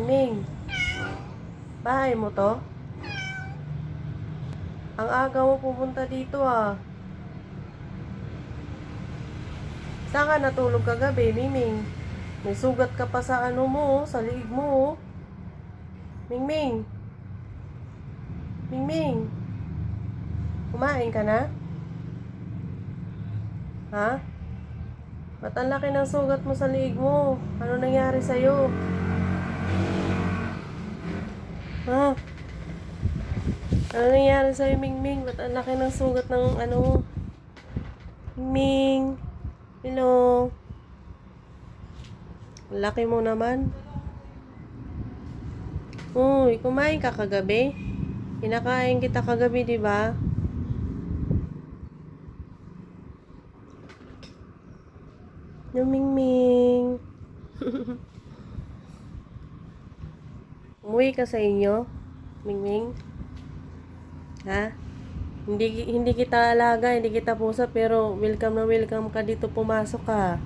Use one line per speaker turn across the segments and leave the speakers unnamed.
Mingming, bahay mo to? Ang aga mo pupunta dito ah. Saan ka natulog kagabi, Mingming? May sugat ka pa sa ano mo, sa liig mo. Mingming. Mingming. Kumain ka na? Ha? Ba't ang laki ng sugat mo sa liig mo? Ano nangyari sa'yo? Ha? Ano nangyari sa'yo, Mingming? Ba't ang laki ng sugat ng ano? Mingming. Hello? Ang laki mo naman. Uy, kumain ka kagabi? Kinakain kita kagabi, di ba? Yung Mingming. Umuwi ka sa inyo, Mingming? Ha? Hindi kita alaga, hindi kita pusa, pero welcome na welcome ka dito, pumasok ka.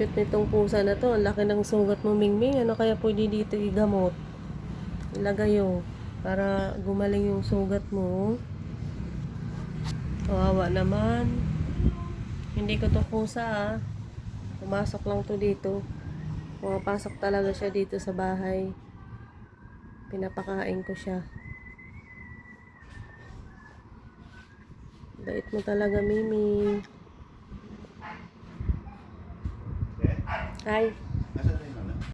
Cute nitong pusa na to. Ang laki ng sugat mo, Mingming. Ano kaya pwede dito igamot? Ilagay yun. Para gumaling yung sugat mo. Kawawa naman. Hindi ko to pusa ah. Pumasok lang to dito. Pumapasok talaga siya dito sa bahay. Pinapakain ko siya. Bait mo talaga, Mimi. Hi.